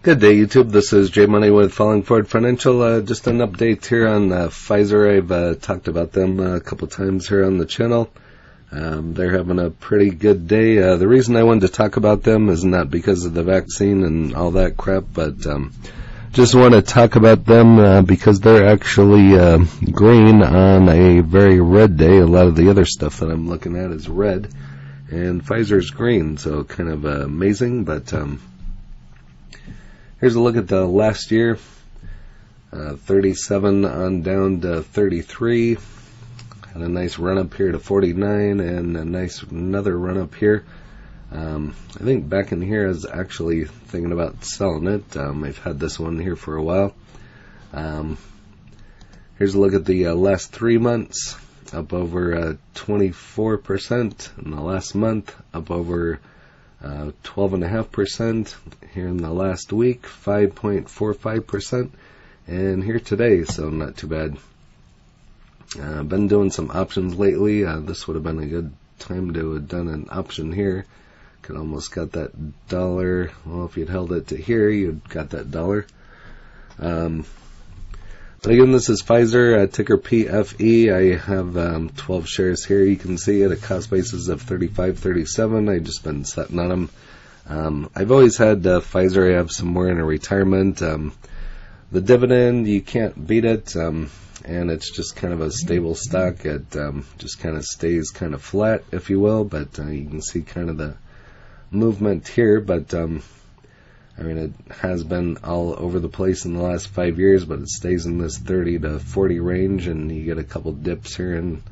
Good day, YouTube. This is Jay Money with Falling Forward Financial. Just an update here on Pfizer. I've talked about them a couple times here on the channel. They're having a pretty good day. The reason I wanted to talk about them is not because of the vaccine and all that crap, but just want to talk about them because they're actually green on a very red day. A lot of the other stuff that I'm looking at is red, and Pfizer's green, so kind of amazing, but here's a look at the last year, 37 on down to 33. Had a nice run up here to 49 and another run up here. I think back in here I was actually thinking about selling it. I've had this one here for a while. Here's a look at the last 3 months, up over 24%. In the last month, up over 12.5%. Here in the last week, 5.45%, and here today, so not too bad. Been doing some options lately. This would have been a good time to have done an option here. Could almost got that dollar. Well, if you'd held it to here, you'd got that dollar. But again, this is Pfizer, ticker PFE. I have 12 shares here. You can see at a cost basis of $35.37. I've just been sitting on them. I've always had Pfizer. I have some more in a retirement. The dividend, you can't beat it, and it's just kind of a stable stock. It just kind of stays kind of flat, if you will, but you can see kind of the movement here, but I mean, it has been all over the place in the last 5 years, but it stays in this 30 to 40 range, and you get a couple dips here and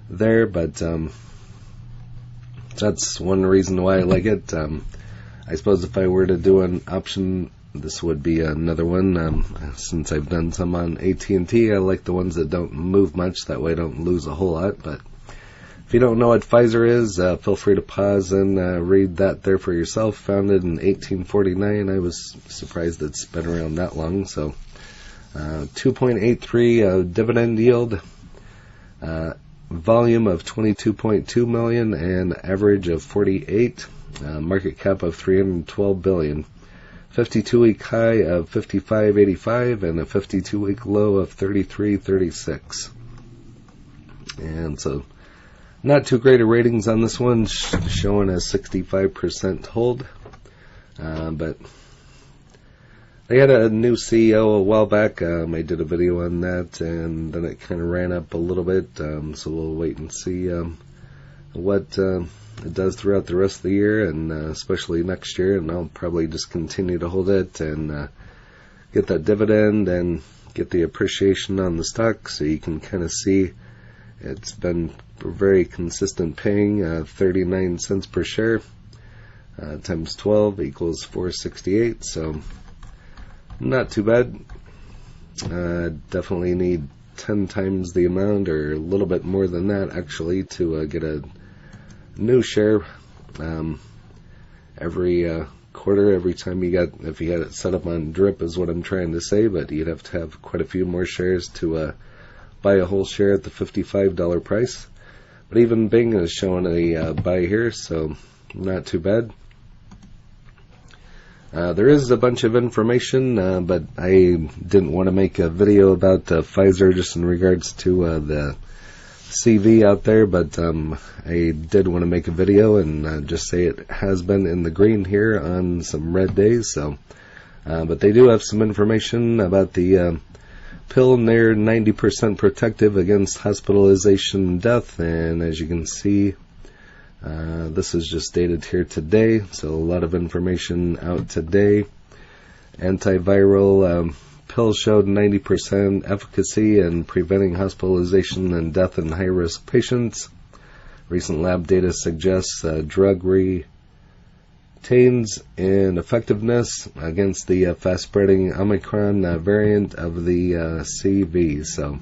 there, but that's one reason why I like it. I suppose if I were to do an option, this would be another one. Since I've done some on AT&T, I like the ones that don't move much, that way I don't lose a whole lot. But if you don't know what Pfizer is, feel free to pause and read that there for yourself. Founded in 1849. I was surprised it's been around that long. So 2.83 dividend yield, volume of 22.2 million, and average of 48, market cap of 312 billion. 52-week high of 55.85 and a 52-week low of 33.36. And so not too great of ratings on this one, showing a 65% hold. But they had a new CEO a while back. I did a video on that, and then it kind of ran up a little bit. So we'll wait and see what it does throughout the rest of the year, and especially next year. And I'll probably just continue to hold it and get that dividend and get the appreciation on the stock, so you can kind of see it's been very consistent paying. 39 cents per share times 12 equals 468, so not too bad. Definitely need 10 times the amount, or a little bit more than that actually, to get a new share every quarter. Every time you got, if you had it set up on drip is what I'm trying to say, but you'd have to have quite a few more shares to buy a whole share at the $55 price. But even Bing is showing a buy here, so not too bad. There is a bunch of information, but I didn't want to make a video about Pfizer just in regards to the CV out there, but I did want to make a video and just say it has been in the green here on some red days. So, but they do have some information about the pill, and they're 90% protective against hospitalization and death. And as you can see, this is just dated here today, so a lot of information out today. Antiviral pill showed 90% efficacy in preventing hospitalization and death in high-risk patients. Recent lab data suggests drug retains in effectiveness against the fast-spreading Omicron variant of the CV. So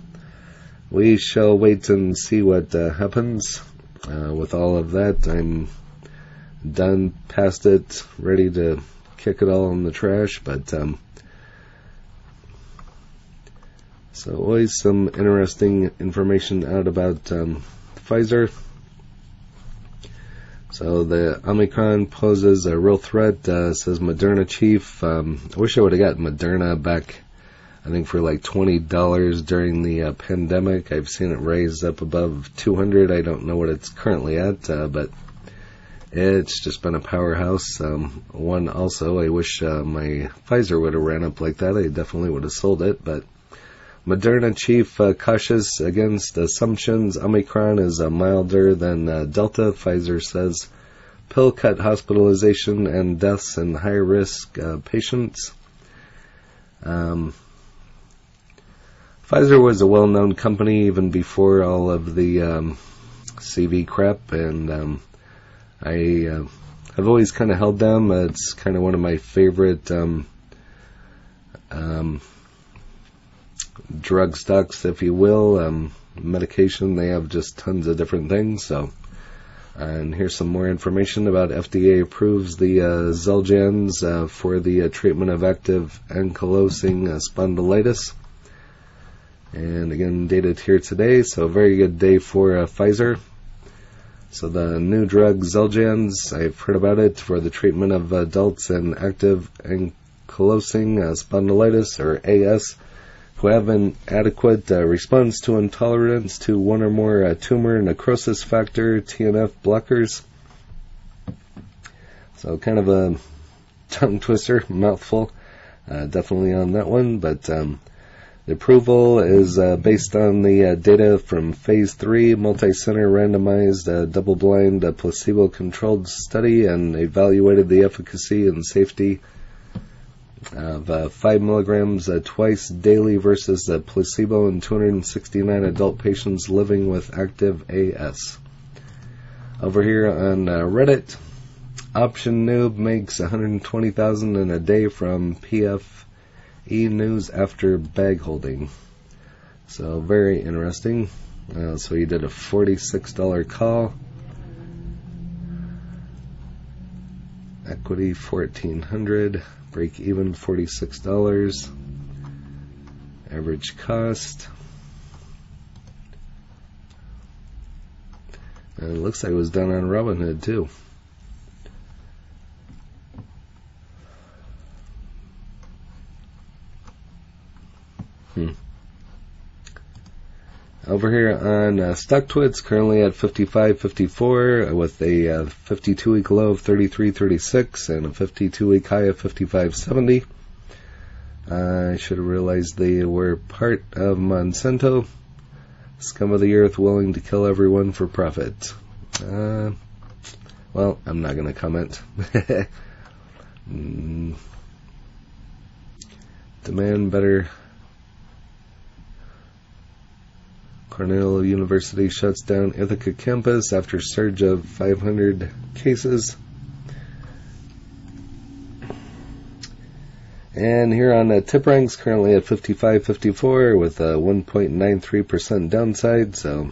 we shall wait and see what happens with all of that. I'm done, past it, ready to kick it all in the trash, but so always some interesting information out about Pfizer. So the Omicron poses a real threat, says Moderna chief. I wish I would have got Moderna back, I think, for like $20 during the pandemic. I've seen it raise up above $200. I don't know what it's currently at, but it's just been a powerhouse. One also, I wish my Pfizer would have ran up like that. I definitely would have sold it, but Moderna chief cautious against assumptions. Omicron is milder than Delta. Pfizer says pill cut hospitalization and deaths in high-risk patients. Pfizer was a well-known company even before all of the CV crap, and I have always kind of held them. It's kind of one of my favorite drug stocks, if you will. Medication, they have just tons of different things. So, and here's some more information about FDA approves the XELJANZ for the treatment of active ankylosing spondylitis. And again, dated here today, so a very good day for Pfizer. So the new drug XELJANZ, I've heard about it for the treatment of adults in active ankylosing spondylitis, or AS, who have an adequate response to intolerance to one or more tumor necrosis factor TNF blockers. So kind of a tongue twister, mouthful, definitely on that one. But the approval is based on the data from Phase 3 multi-center randomized double-blind placebo-controlled study, and evaluated the efficacy and safety of 5 milligrams twice daily versus placebo in 269 adult patients living with active AS. Over here on Reddit, Option Noob makes $120,000 in a day from PFE News after bag holding. So very interesting. So he did a $46 call. Equity $1,400. Break even $46. Average cost. And it looks like it was done on Robinhood too. Over here on StockTwits, currently at 55.54 with a 52-week low of 33.36 and a 52-week high of 55.70. I should have realized they were part of Monsanto, scum of the earth willing to kill everyone for profit. Well, I'm not going to comment. Demand better. Cornell University shuts down Ithaca campus after surge of 500 cases. And here on tip ranks, currently at 55.54 with a 1.93% downside, so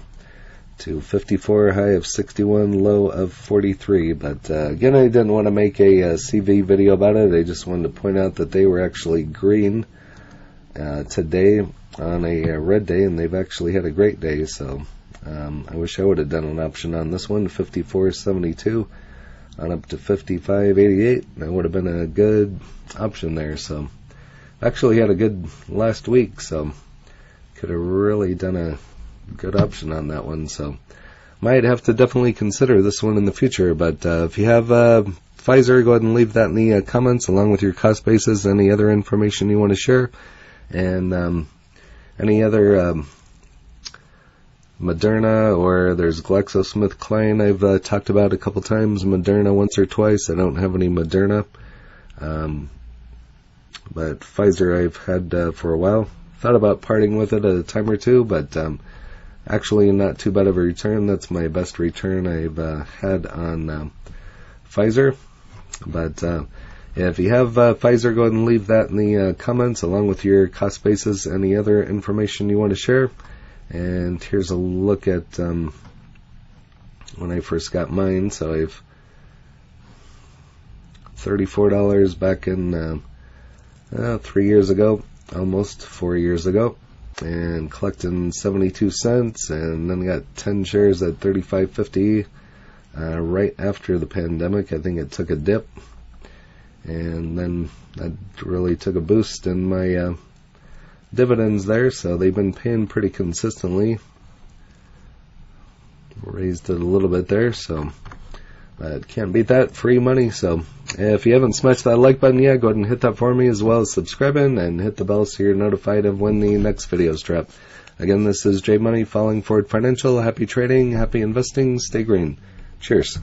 to 54, high of 61, low of 43. But again, I didn't want to make a CV video about it. I just wanted to point out that they were actually green today on a red day, and they've actually had a great day. So I wish I would have done an option on this one, 54.72 on up to 55.88. That would have been a good option there. So actually had a good last week, so could have really done a good option on that one. So might have to definitely consider this one in the future. But if you have Pfizer, go ahead and leave that in the comments along with your cost basis, any other information you want to share, and any other Moderna, or there's GlaxoSmithKline I've talked about a couple times, Moderna once or twice. I don't have any Moderna, but Pfizer I've had for a while. Thought about parting with it a time or two, but actually not too bad of a return. That's my best return I've had on Pfizer. But if you have Pfizer, go ahead and leave that in the comments along with your cost basis, any other information you want to share. And here's a look at when I first got mine. So I've $34 back in 3 years ago, almost 4 years ago, and collecting 72 cents, and then got 10 shares at $35.50 right after the pandemic. I think it took a dip, and then that really took a boost in my dividends there, so they've been paying pretty consistently. Raised it a little bit there, so can't beat that. Free money. So if you haven't smashed that like button yet, go ahead and hit that for me, as well as subscribing and hit the bell so you're notified of when the next videos drop. Again, this is J Money, Falling Forward Financial. Happy trading, happy investing, stay green. Cheers.